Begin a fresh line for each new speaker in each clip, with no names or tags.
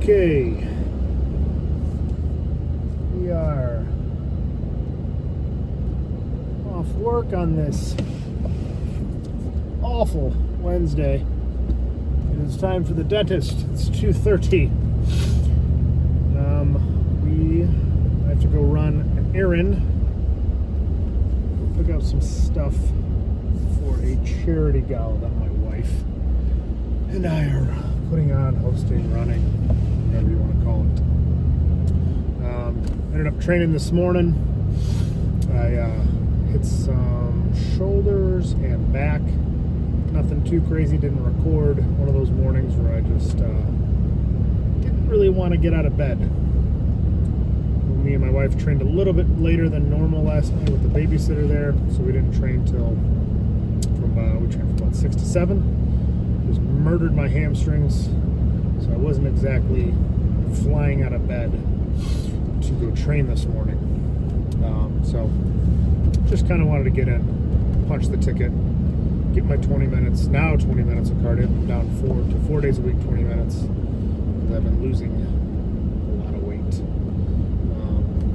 Okay, we are off work on this awful Wednesday. It is time for the dentist. It's 2:30. I have to go run an errand, pick up some stuff for a charity gala that my wife and I are putting on, hosting, running, whatever you want to call it. Ended up training this morning. I hit some shoulders and back. Nothing too crazy, didn't record. One of those mornings where I just didn't really want to get out of bed. Me and my wife trained a little bit later than normal last night with the babysitter there, so we didn't train till we trained from about 6 to 7. Just murdered my hamstrings, so I wasn't exactly flying out of bed to go train this morning. So just kind of wanted to get in, punch the ticket, get my 20 minutes of cardio. I'm down 4 days a week, 20 minutes, because I've been losing a lot of weight.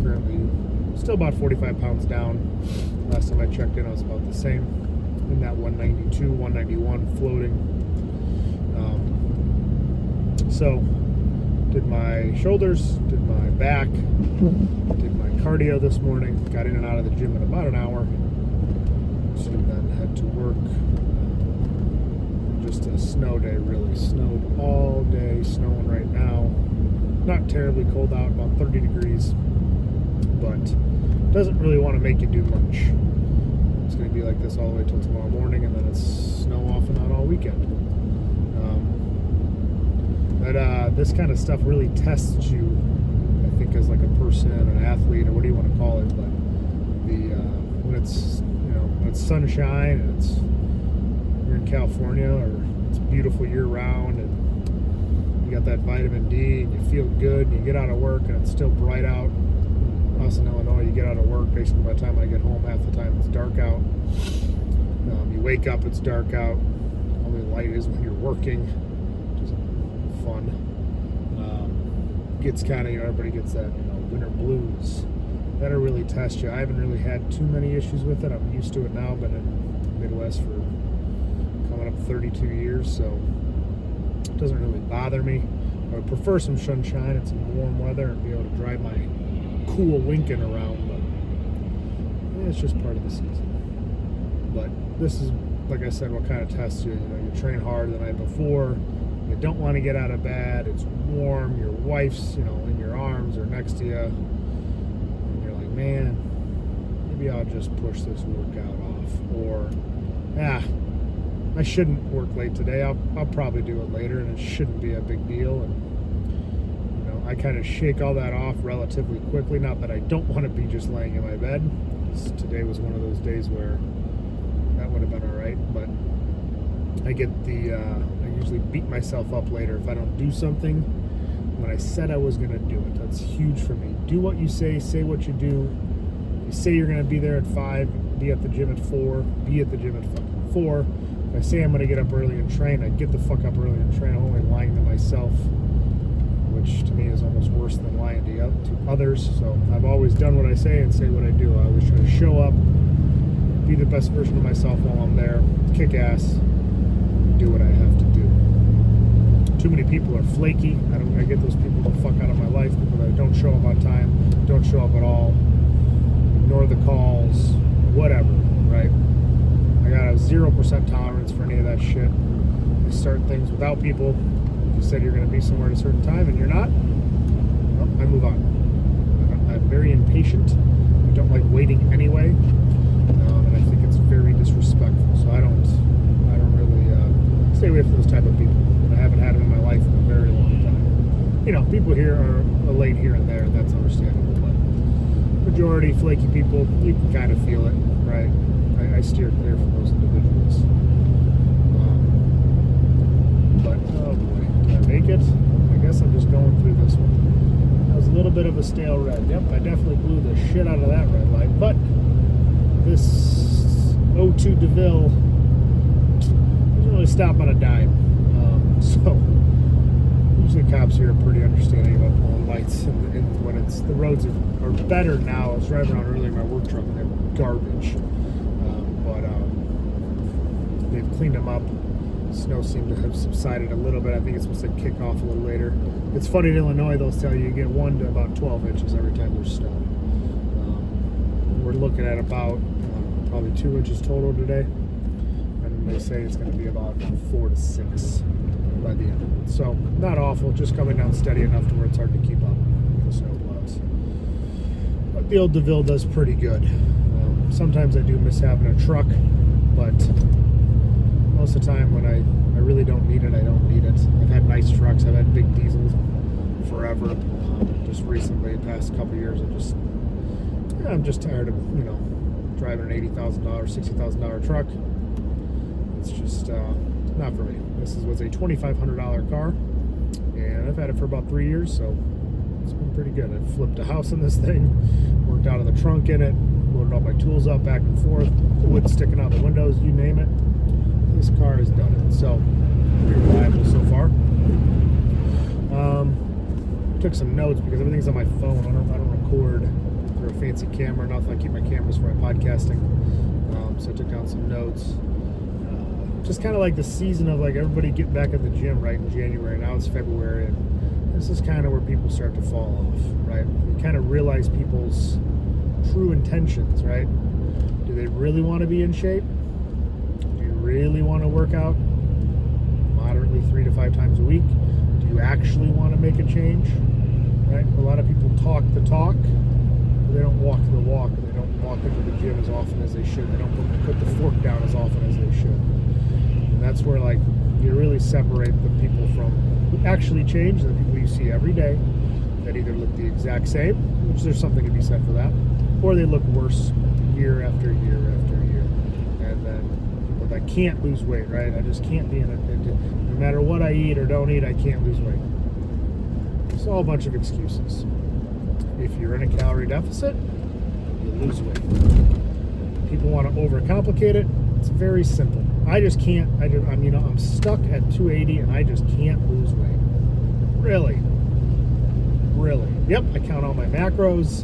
Currently still about 45 pounds down. Last time I checked in, I was about the same, in that 192, 191 floating. So did my shoulders, did my back, did my cardio this morning, got in and out of the gym in about an hour, so then head to work. Just a snow day, really. Snowed all day, snowing right now. Not terribly cold out, about 30 degrees, but doesn't really want to make you do much. It's going to be like this all the way till tomorrow morning, and then it's snow off and on all weekend. But this kind of stuff really tests you, I think, as like a person, an athlete, or what do you want to call it. But when it's sunshine and you're in California, or it's beautiful year round, and you got that vitamin D, and you feel good, and you get out of work and it's still bright out. Us in Illinois, you get out of work, basically by the time I get home, half the time it's dark out. You wake up, it's dark out. Only light is when you're working, which is fun. Gets kind of, everybody gets that, winter blues. That'll really test you. I haven't really had too many issues with it. I'm used to it now. Been in the Midwest for coming up 32 years, so it doesn't really bother me. I would prefer some sunshine and some warm weather and be able to drive my cool Lincoln around, but it's just part of the season. But this is, like I said, what kind of tests you. You train hard the night before. You don't want to get out of bed. It's warm. Your wife's, in your arms or next to you. And you're like, man, maybe I'll just push this workout off. Or, I shouldn't work late today. I'll probably do it later, and it shouldn't be a big deal. And I kind of shake all that off relatively quickly. Not that I don't want to be just laying in my bed. Today was one of those days where that would have been all right. But I get I usually beat myself up later if I don't do something when I said I was going to do it. That's huge for me. Do what you say what you do. You say you're going to be there at 5, be at the gym at 4, be at the gym at fucking 4. If I say I'm going to get up early and train, I get the fuck up early and train. I'm only lying to myself, which to me is almost worse than lying to others. So I've always done what I say and say what I do. I always try to show up, be the best version of myself while I'm there, kick ass, do what I have to do. Too many people are flaky. I get those people the fuck out of my life. People that don't show up on time, don't show up at all, ignore the calls, whatever, right? I got a 0% tolerance for any of that shit. You start things without people. You said you're going to be somewhere at a certain time and you're not, well, I move on. I'm very impatient. I don't like waiting anyway, and I think it's very disrespectful. So I don't really stay away from those type of people. And I haven't had them in my life in a very long time. People here are late here and there, and that's understandable. But majority flaky people, you can kind of feel it, right? I steer clear from those individuals. But oh boy, did I make it? I guess I'm just going through this one. That was a little bit of a stale red. Yep, I definitely blew the shit out of that red light. But this 02 DeVille doesn't really stop on a dime. So usually cops here are pretty understanding. the roads are better now. I was driving around earlier in my work truck and they're garbage. But they've cleaned them up. Snow seemed to have subsided a little bit. I think it's supposed to kick off a little later. It's funny in Illinois, they'll tell you get 1 to about 12 inches every time there's snow. We're looking at about probably 2 inches total today. And they say it's going to be about 4 to 6 by the end of it. So not awful, just coming down steady enough to where it's hard to keep up with the snow plows. But the old DeVille does pretty good. Sometimes I do miss having a truck, but most of the time when I really don't need it, I don't need it. I've had nice trucks, I've had big diesels forever. Just recently, the past couple years, I'm just tired of, driving an $80,000, $60,000 truck. It's just not for me. This was a $2,500 car, and I've had it for about 3 years, so it's been pretty good. I've flipped a house in this thing, worked out of the trunk in it, loaded all my tools up back and forth, wood sticking out the windows, you name it. This car has done it, so pretty reliable so far. Took some notes because everything's on my phone. I don't record through a fancy camera, nothing. I keep my cameras for my podcasting. So I took down some notes. Just kind of like the season of like everybody getting back at the gym right in January. Now it's February, and this is kind of where people start to fall off, right? You kind of realize people's true intentions, right? Do they really want to be in shape? Do you really want to work out moderately 3 to 5 times a week? Do you actually want to make a change? Right? A lot of people talk the talk, but they don't walk the walk, and they don't walk into the gym as often as they should. They don't put the fork down as often as they should. And that's where like you really separate the people from who actually change, and the people you see every day that either look the exact same, which there's something to be said for that, or they look worse year after year after year. And then people that can't lose weight, right? I just can't be in it. No matter what I eat or don't eat, I can't lose weight. It's all a bunch of excuses. If you're in a calorie deficit, you lose weight. People want to overcomplicate it. It's very simple. I just can't. I'm stuck at 280 and I just can't lose weight. Really. Yep, I count all my macros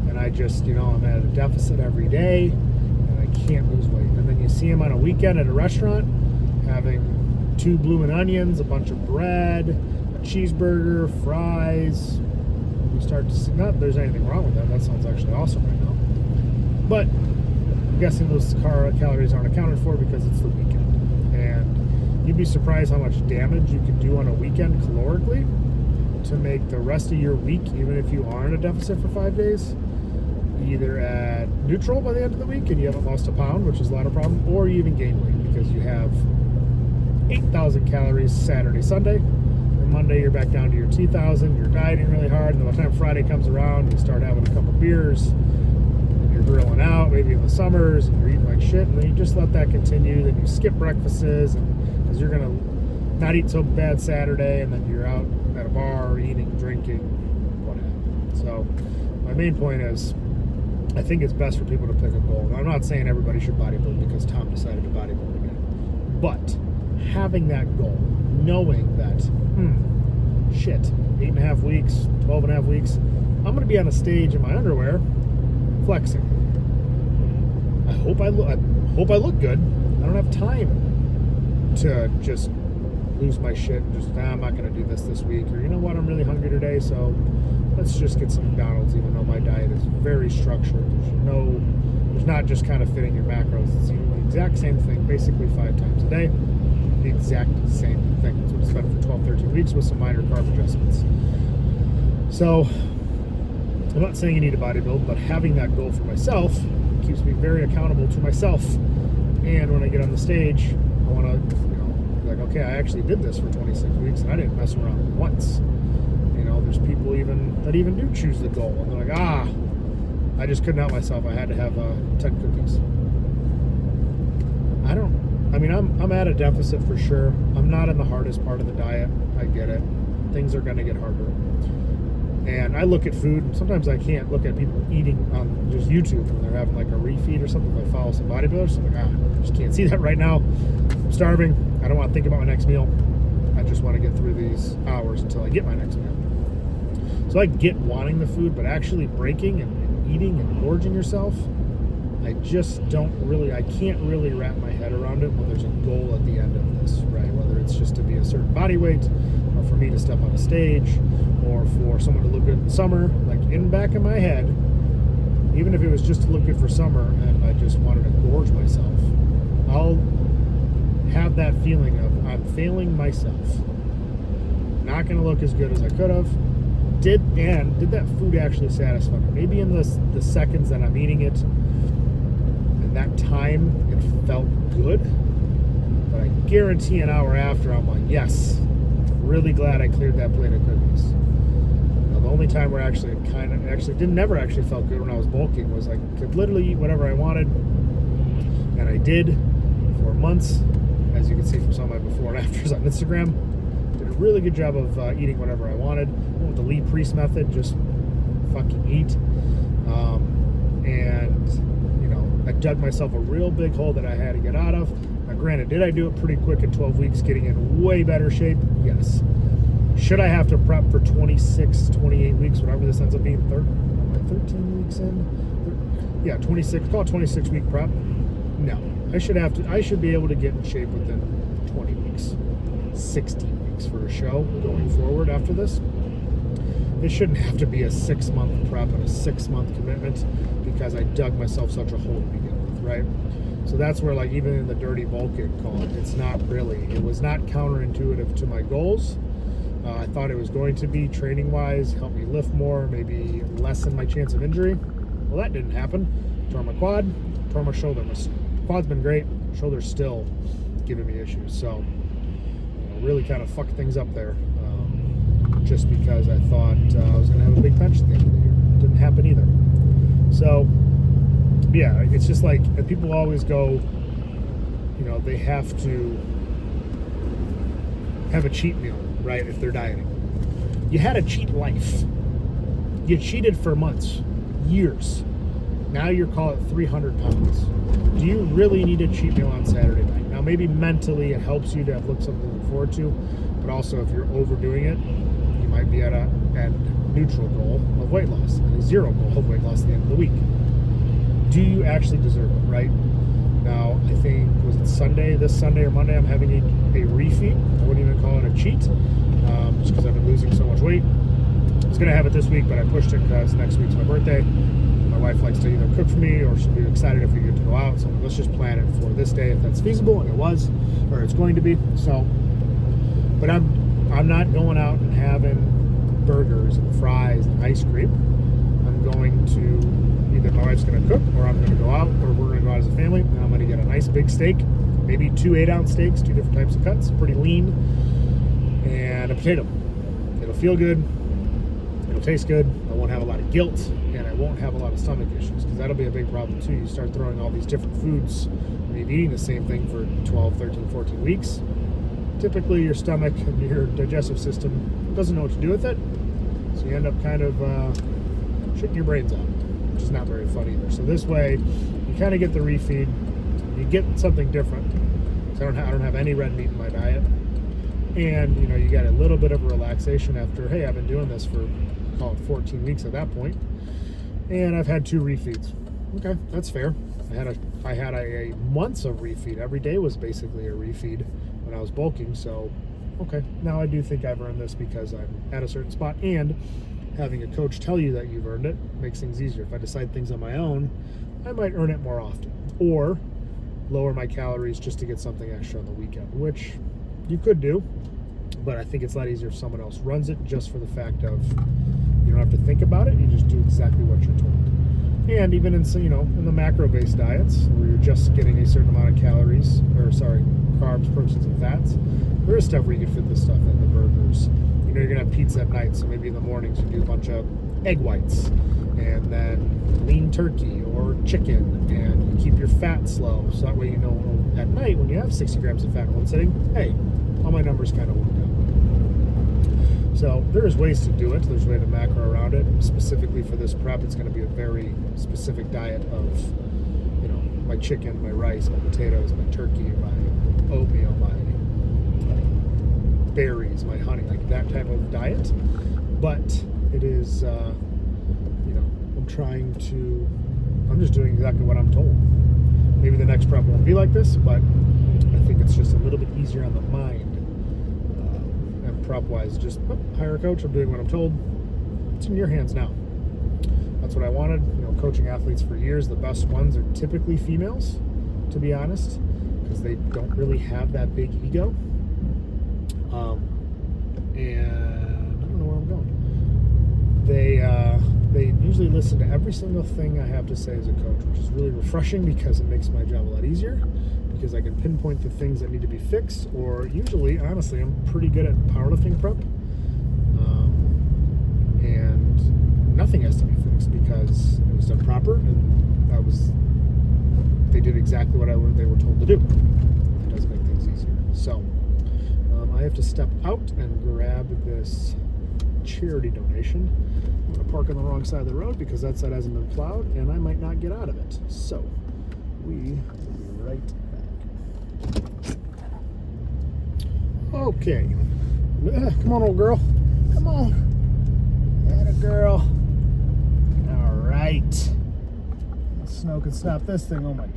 and I just, I'm at a deficit every day and I can't lose weight. And then you see them on a weekend at a restaurant having 2 bloomin' onions, a bunch of bread, a cheeseburger, fries. You start to see, not that there's anything wrong with that. That sounds actually awesome right now. But I'm guessing those calories aren't accounted for because it's the weekend. And you'd be surprised how much damage you can do on a weekend calorically to make the rest of your week, even if you are in a deficit for 5 days, either at neutral by the end of the week and you haven't lost a pound, which is not a problem, or you even gain weight because you have 8,000 calories Saturday, Sunday, and Monday you're back down to your 2,000, you're dieting really hard, and then by the time Friday comes around, you start having a couple beers, and you're grilling out, maybe in the summers, and you're eating like shit, and then you just let that continue, then you skip breakfasts, because you're going to not eat so bad Saturday, and then you're out at a bar, eating, drinking, whatever. So, my main point is, I think it's best for people to pick a goal. Now, I'm not saying everybody should bodybuild because Tom decided to bodybuild again, but having that goal, knowing that, 8.5 weeks, 12.5 weeks, I'm going to be on a stage in my underwear, flexing. I hope I look good. I don't have time to just lose my shit and just, I'm not going to do this week, or you know what, I'm really hungry today, so let's just get some McDonald's, even though my diet is very structured. There's not just kind of fitting your macros. It's the exact same thing, basically 5 times a day. The exact same thing. That's what it's been for 12, 13 weeks with some minor carb adjustments. So, I'm not saying you need to bodybuild, but having that goal for myself keeps me very accountable to myself. And when I get on the stage, I want to, be like, okay, I actually did this for 26 weeks and I didn't mess around once. There's people that even do choose the goal, and they're like, I just couldn't help myself. I had to have 10 cookies. I'm at a deficit for sure. I'm not in the hardest part of the diet. I get it. Things are going to get harder. And I look at food. Sometimes I can't look at people eating on just YouTube when they're having like a refeed or something. I follow some bodybuilders. I'm like, I just can't see that right now. I'm starving. I don't want to think about my next meal. I just want to get through these hours until I get my next meal. So I get wanting the food, but actually breaking and eating and gorging yourself, I just don't really, I can't really wrap my head around it when there's a goal at the end of this, right? Whether it's just to be a certain body weight, or for me to step on a stage, or for someone to look good in summer. Like, in the back of my head, even if it was just to look good for summer and I just wanted to gorge myself, I'll have that feeling of I'm failing myself. Not going to look as good as I could have. Did that food actually satisfy me? Maybe in the seconds that I'm eating it, and that time, it felt good. But I guarantee an hour after, I'm like, yes, really glad I cleared that plate of cookies. The only time where never actually felt good when I was bulking was I could literally eat whatever I wanted, and I did for months, as you can see from some of my before and afters on Instagram. Did a really good job of eating whatever I wanted. Went with the Lee Priest method, just fucking eat. And, you know, I dug myself a real big hole that I had to get out of. Now, granted, did I do it pretty quick in 12 weeks, getting in way better shape? Yes. Should I have to prep for 26, 28 weeks, whatever this ends up being? 13 weeks in? Yeah, 26, call it 26 week prep. No, I should be able to get in shape within 20 weeks, 16 weeks for a show going forward after this. It shouldn't have to be a 6-month prep and a 6-month commitment because I dug myself such a hole to begin with, right? So that's where, like, even in the dirty bulking call, it was not counterintuitive to my goals. I thought it was going to be training-wise, help me lift more, maybe lessen my chance of injury. Well, that didn't happen. Tore my quad, tore my shoulder. My quad's been great, shoulder's still giving me issues. So, really kind of fucked things up there, just because I thought I was going to have a big bench at the end of the year. Didn't happen either. So, yeah, it's just like, people always go, they have to have a cheat meal, right, if they're dieting. You had a cheat life. You cheated for months, years. Now you're, call it 300 pounds. Do you really need a cheat meal on Saturday night? Now, maybe mentally it helps you to have something to look forward to, but also if you're overdoing it, you might be at a neutral goal of weight loss, and a zero goal of weight loss at the end of the week. Do you actually deserve it, right? Now, I think, was it this Sunday or Monday, I'm having a refeed. I wouldn't even call it a cheat, just because I've been losing so much weight. I was going to have it this week, but I pushed it because next week's my birthday. My wife likes to either cook for me, or she'll be excited if we get to go out. So let's just plan it for this day if that's feasible, and it was, or it's going to be. So, but I'm not going out and having burgers and fries and ice cream. I'm going to, either my wife's going to cook, or I'm going to go out, or we're going to go out as a family, and I'm going to get a nice big steak, maybe 2 8-ounce steaks, 2 different types of cuts, pretty lean, and a potato. It'll feel good. It'll taste good. I won't have a lot of guilt, and I won't have a lot of stomach issues, because that'll be a big problem too. You start throwing all these different foods, and you're eating the same thing for 12, 13, 14 weeks. Typically, your stomach and your digestive system doesn't know what to do with it, so you end up kind of shitting your brains out, which is not very fun either. So this way, you kind of get the refeed. You get something different. So I don't have any red meat in my diet, and you get a little bit of a relaxation after. Hey, I've been doing this for, call it 14 weeks at that point, and I've had 2 refeeds. Okay, that's fair. I had a months of refeed. Every day was basically a refeed when I was bulking. So, okay, now I do think I've earned this because I'm at a certain spot, and having a coach tell you that you've earned it makes things easier. If I decide things on my own, I might earn it more often, or lower my calories just to get something extra on the weekend, which you could do, but I think it's a lot easier if someone else runs it, just for the fact of you don't have to think about it. You just do exactly what you're told. And even in in the macro-based diets, where you're just getting a certain amount of calories, carbs, proteins, and fats, there is stuff where you can fit this stuff in, the burgers. You're gonna have pizza at night, so maybe in the mornings you do a bunch of egg whites, and then lean turkey or chicken, and you keep your fat slow, so that way at night when you have 60 grams of fat in one sitting, hey, all my numbers kind of work out. So there's ways to do it. There's a way to macro around it. Specifically for this prep, it's going to be a very specific diet of my chicken, my rice, my potatoes, my turkey, my oatmeal, my berries, my honey, like that type of diet. But it is, I'm just doing exactly what I'm told. Maybe the next prep won't be like this, but I think it's just a little bit easier on the mind. And prep-wise, just hire a coach. I'm doing what I'm told. It's in your hands now. That's what I wanted. Coaching athletes for years, the best ones are typically females, to be honest, because they don't really have that big ego. And I don't know where I'm going. They usually listen to every single thing I have to say as a coach, which is really refreshing because it makes my job a lot easier, because I can pinpoint the things that need to be fixed, or usually, honestly, I'm pretty good at powerlifting prep. And nothing has to be fixed because it was done proper, and they did exactly what they were told to do. It does make things easier. So I have to step out and grab this charity donation. I'm going to park on the wrong side of the road because that side hasn't been plowed, and I might not get out of it. So we will be right back. Okay. Come on, old girl. Come on. Atta girl. All right. The snow can stop this thing. Oh my God.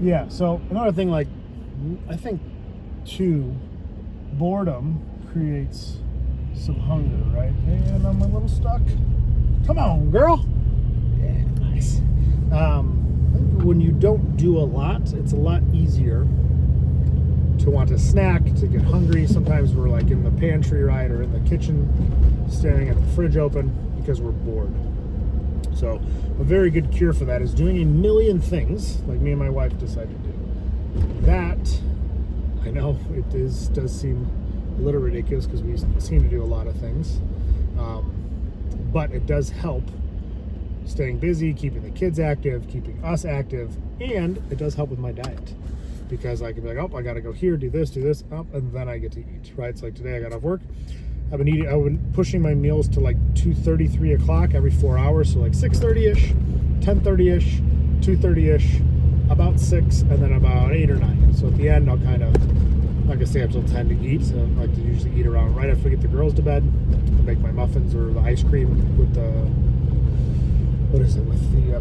Yeah, so another thing, I think too, boredom creates some hunger, right? And I'm a little stuck. Come on, girl. Yeah, nice. When you don't do a lot, it's a lot easier to want to snack, to get hungry. Sometimes we're in the pantry, right, or in the kitchen, staring at the fridge open because we're bored. So a very good cure for that is doing a million things, like me and my wife decided to do. That, I know it does seem a little ridiculous because we seem to do a lot of things, but it does help staying busy, keeping the kids active, keeping us active, and it does help with my diet, because I can be like, oh, I gotta go here, do this, and then I get to eat, right? It's like today I got off work. I've been pushing my meals to 2:30, 3 o'clock every 4 hours, so 6:30-ish, 10:30-ish, 2:30-ish, about 6, and then about 8 or 9. So at the end, I'll kind of, I'm not gonna stay up till 10 to eat. So I like to usually eat around right after we get the girls to bed. I make my muffins or the ice cream with the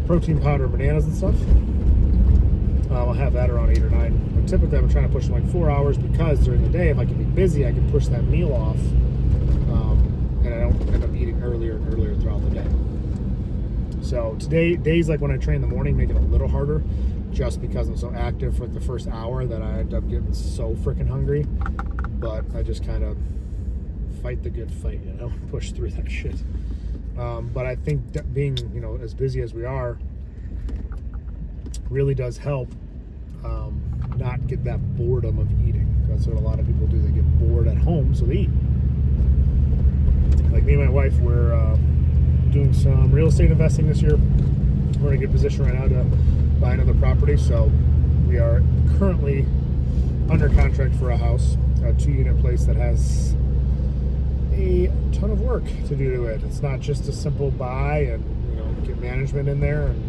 protein powder, bananas and stuff. I'll have that around 8 or 9. But typically, I'm trying to push them 4 hours, because during the day, if I can be busy, I can push that meal off, and I don't end up eating earlier and earlier throughout the day. So days like when I train in the morning, make it a little harder, just because I'm so active for the first hour that I end up getting so freaking hungry. But I just kind of fight the good fight, push through that shit. But I think that being, as busy as we are, really does help not get that boredom of eating. That's what a lot of people do. They get bored at home, so they eat. Like me and my wife, we're doing some real estate investing this year. We're in a good position right now to buy another property, so we are currently under contract for a house, a 2-unit place that has a ton of work to do to it. It's not just a simple buy and get management in there and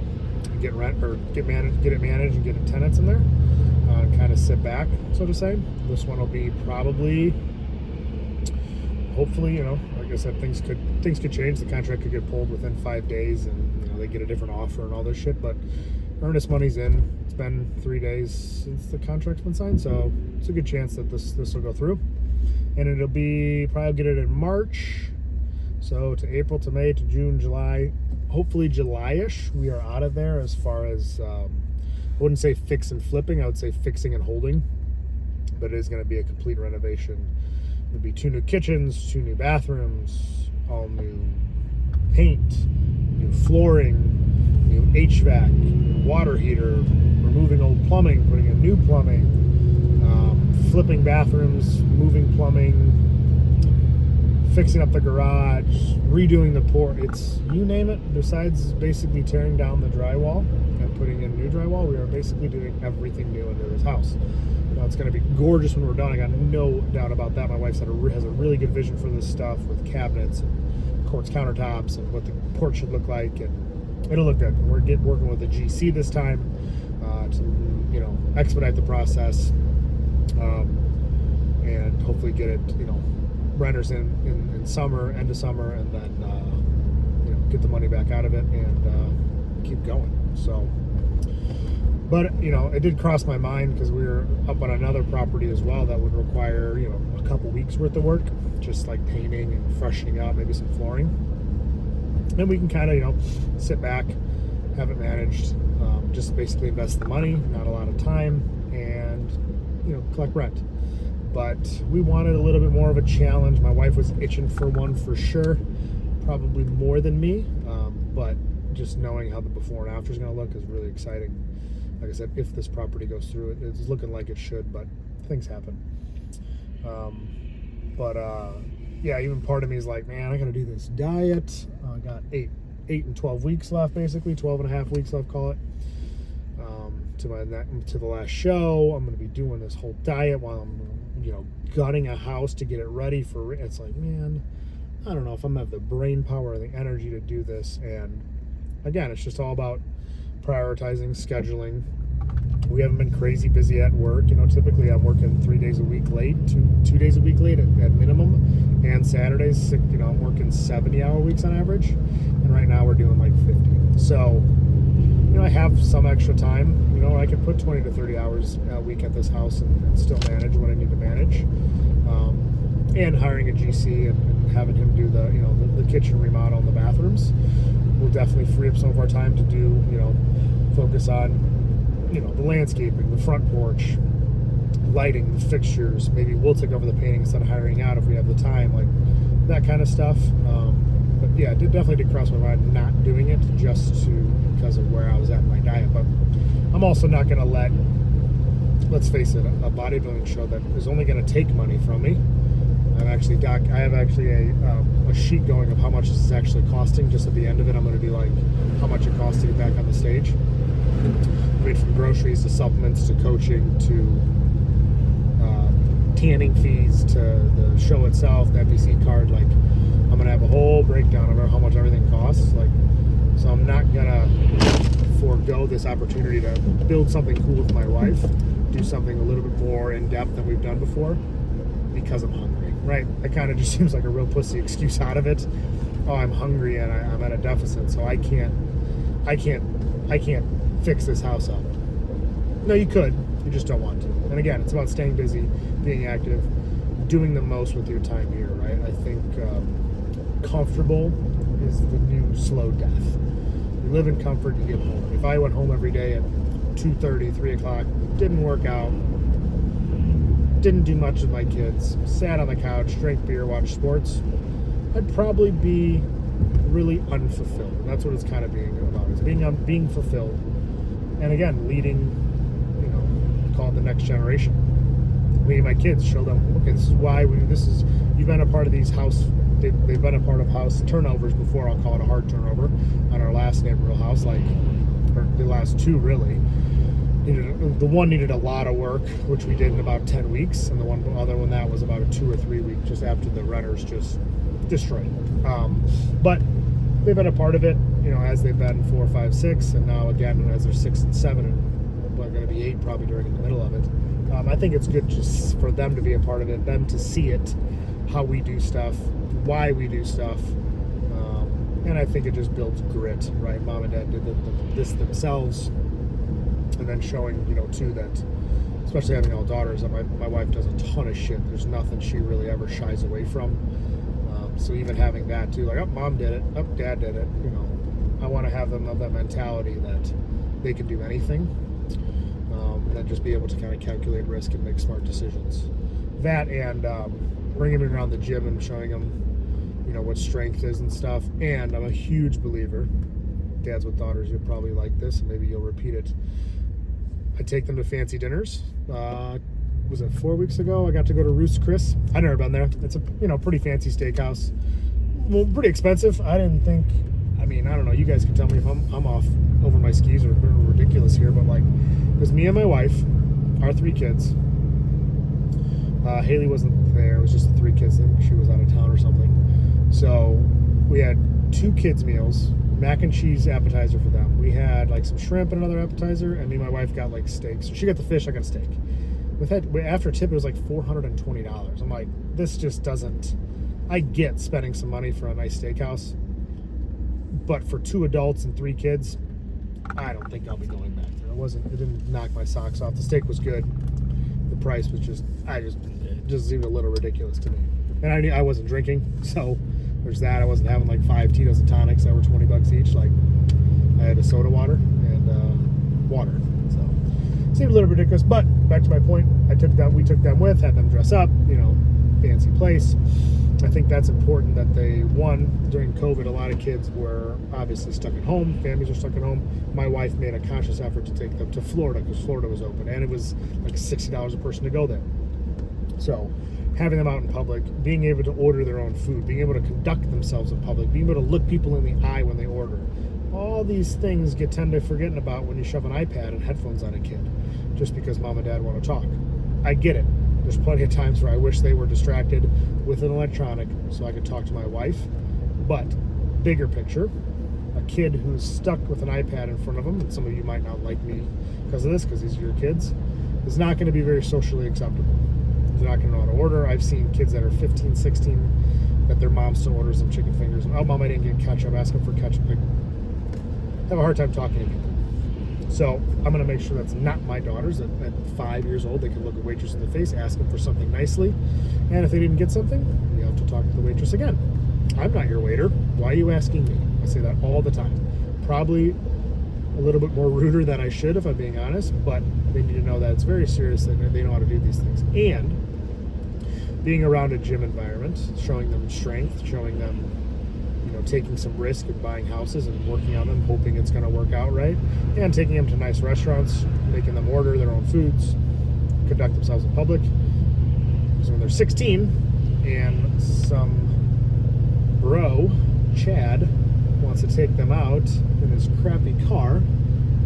get rent, or get it managed and get tenants in there, and kind of sit back, so to say. This one will be probably, hopefully, like I said, things could change. The contract could get pulled within 5 days, and they get a different offer and all this shit. But earnest money's in. It's been 3 days since the contract's been signed, so it's a good chance that this will go through. And it'll be, probably get it in March, so to April, to May, to June, July. Hopefully July-ish, we are out of there as far as, I wouldn't say fix and flipping, I would say fixing and holding. But it is going to be a complete renovation. It'll be 2 new kitchens, 2 new bathrooms, all new paint, new flooring, new HVAC, new water heater, removing old plumbing, putting in new plumbing, flipping bathrooms, moving plumbing, fixing up the garage, redoing the porch. It's, you name it, besides basically tearing down the drywall and putting in new drywall, we are basically doing everything new into this house. Now, it's going to be gorgeous when we're done. I got no doubt about that. My wife has a really good vision for this stuff, with cabinets and quartz countertops and what the porch should look like, and it'll look good. We're working with a GC this time to expedite the process, and hopefully get it renters in summer, end of summer, and then get the money back out of it and keep going. So, but it did cross my mind because we were up on another property as well that would require a couple weeks worth of work, just like painting and freshening up, maybe some flooring. And we can kind of sit back, have it managed, just basically invest the money, not a lot of time, and collect rent. But we wanted a little bit more of a challenge. My wife was itching for one for sure, probably more than me, but just knowing how the before and after is going to look is really exciting. Like I said, if this property goes through, it's looking like it should, but things happen. Yeah, even part of me is like, man, I got to do this diet. I got 8 and 12 weeks left, basically 12 and a half weeks left, call it, to the last show. I'm going to be doing this whole diet while I'm gutting a house to get it ready for. It's like, man, I don't know if I'm gonna have the brain power or the energy to do this. And again, it's just all about prioritizing, scheduling. We haven't been crazy busy at work. Typically I'm working 3 days a week late, two days a week late at minimum, and Saturdays, I'm working 70-hour weeks on average, and right now we're doing like 50. So, I have some extra time. I can put 20 to 30 hours a week at this house and still manage what I need to manage. And hiring a GC and having him do the kitchen remodel and the bathrooms will definitely free up some of our time to do, focus on, the landscaping, the front porch, lighting, the fixtures. Maybe we'll take over the painting instead of hiring out if we have the time, like that kind of stuff. But yeah, it definitely did cross my mind not doing it just because of where I was at in my diet. But I'm also not going to let's face it, a bodybuilding show that is only going to take money from me. I have actually a sheet going of how much this is actually costing. Just at the end of it, I'm going to be like, how much it costs to get back on the stage. I mean, from groceries to supplements to coaching to tanning fees to the show itself, the FBC card. Like, I'm gonna have a whole breakdown of how much everything costs. Like, so I'm not gonna forego this opportunity to build something cool with my wife, do something a little bit more in depth than we've done before, because I'm hungry. Right? It kind of just seems like a real pussy excuse out of it. Oh, I'm hungry and I'm at a deficit, so I can't fix this house up. No, you could. You just don't want to. And again, it's about staying busy, being active, doing the most with your time here, right? I think comfortable is the new slow death. You live in comfort, you get home. If I went home every day at 2:30, 3 o'clock, didn't work out, didn't do much with my kids, sat on the couch, drank beer, watched sports, I'd probably be really unfulfilled. And that's what it's kind of being about, is being fulfilled. And again, leading, call it the next generation. Me and my kids show them, okay, this is why you've been a part of these they've been a part of house turnovers before. I'll call it a hard turnover on our last neighborhood house, or the last two really. The one needed a lot of work, which we did in about 10 weeks, and the other one that was about a 2 or 3 week, just after the renters just destroyed it. But they've been a part of it, as they've been 4, 5, 6, and now again as they're 6 and 7, and we're going to be 8 probably during the middle of it. I think it's good just for them to be a part of it, them to see it, how we do stuff, why we do stuff, and I think it just builds grit, right? Mom and Dad did this themselves, and then showing, too, that, especially having all daughters, that my wife does a ton of shit. There's nothing she really ever shies away from. So even having that too, like, oh, Mom did it, oh, Dad did it, I want to have them have that mentality that they can do anything. And then just be able to kind of calculate risk and make smart decisions. That and bringing them around the gym and showing them, what strength is and stuff. And I'm a huge believer, dads with daughters, you'll probably like this, and maybe you'll repeat it. I take them to fancy dinners. Was it 4 weeks ago? I got to go to Ruth's Chris. I've never been there. It's a pretty fancy steakhouse. Well, pretty expensive. I didn't think. I don't know. You guys can tell me if I'm off over my skis or ridiculous here, but like, it was me and my wife, our 3 kids. Haley wasn't there. It was just the 3 kids. I think she was out of town or something. So we had 2 kids meals, mac and cheese appetizer for them. We had like some shrimp and another appetizer, and me and my wife got like steak. So she got the fish, I got steak. After tip, it was like $420. I'm like, this just doesn't. I get spending some money for a nice steakhouse, but for 2 adults and 3 kids, I don't think I'll be going back there. It didn't knock my socks off. The steak was good. The price was it just seemed a little ridiculous to me. And I wasn't drinking, so there's that. I wasn't having like 5 Tito's and tonics that were $20 each. Like, I had a soda water and water. So it seemed a little ridiculous. But back to my point, we took them with, had them dress up, fancy place. I think that's important that during COVID, a lot of kids were obviously stuck at home. Families were stuck at home. My wife made a conscious effort to take them to Florida because Florida was open, and it was like $60 a person to go there. So having them out in public, being able to order their own food, being able to conduct themselves in public, being able to look people in the eye when they order. All these things tend to forgetting about when you shove an iPad and headphones on a kid just because mom and dad want to talk. I get it. There's plenty of times where I wish they were distracted with an electronic so I could talk to my wife. But bigger picture, a kid who's stuck with an iPad in front of them, and some of you might not like me because of this, because these are your kids, is not going to be very socially acceptable. They're not going to know how to order. I've seen kids that are 15, 16, that their mom still orders them chicken fingers. And, oh, mom, I didn't get ketchup. Ask them for ketchup. I have a hard time talking to people. So I'm going to make sure that's not my daughters. At 5 years old, they can look a waitress in the face, ask them for something nicely. And if they didn't get something, you have to talk to the waitress again. I'm not your waiter. Why are you asking me? I say that all the time. Probably a little bit more ruder than I should, if I'm being honest, but they need to know that it's very serious and they know how to do these things. And being around a gym environment, showing them strength, showing them, taking some risk and buying houses and working on them, hoping it's going to work out right, and taking them to nice restaurants, making them order their own foods, conduct themselves in public. Because when they're 16 and some bro, Chad, wants to take them out in his crappy car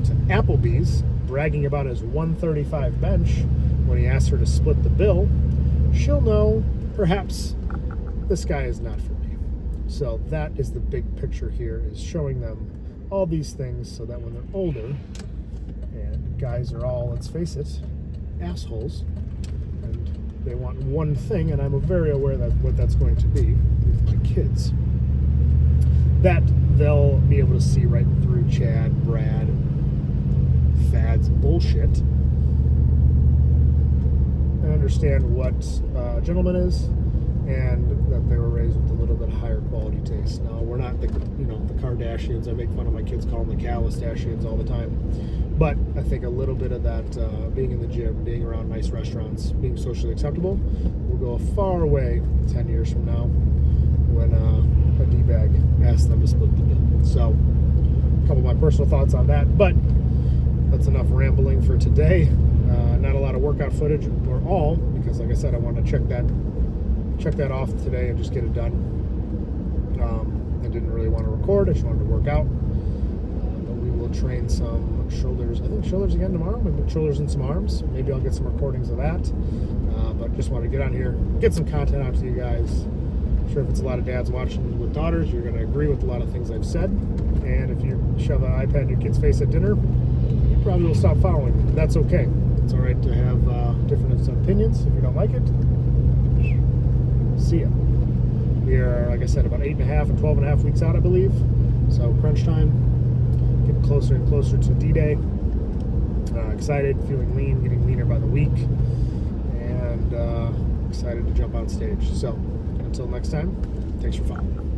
to Applebee's, bragging about his 135 bench when he asks her to split the bill, she'll know, perhaps, this guy is not for me. So that is the big picture here, is showing them all these things so that when they're older, and guys are all, let's face it, assholes, and they want one thing, and I'm very aware that what that's going to be with my kids, that they'll be able to see right through Chad, Brad, Thad's bullshit, and understand what a gentleman is, and that they were raised with a little bit higher quality taste. Now, we're not the Kardashians. I make fun of my kids, call them the Calistasians all the time. But I think a little bit of that, being in the gym, being around nice restaurants, being socially acceptable, will go a far way 10 years from now when a D-bag asks them to split the bill. So, a couple of my personal thoughts on that. But that's enough rambling for today. Not a lot of workout footage or all, because like I said, I wanted to check that off today and just get it done. I didn't really want to record. I just wanted to work out. But we will train some shoulders. I think shoulders again tomorrow. Maybe shoulders and some arms. Maybe I'll get some recordings of that. But just want to get on here, get some content out to you guys. I'm sure if it's a lot of dads watching with daughters, you're going to agree with a lot of things I've said. And if you shove an iPad in your kid's face at dinner, you probably will stop following me. That's okay. It's all right to have different opinions. If you don't like it, see ya. We are, like I said, about 8.5 and 12.5 weeks out, I believe. So crunch time, getting closer and closer to D-Day. Excited, feeling lean, getting leaner by the week, and excited to jump on stage. So until next time, thanks for following.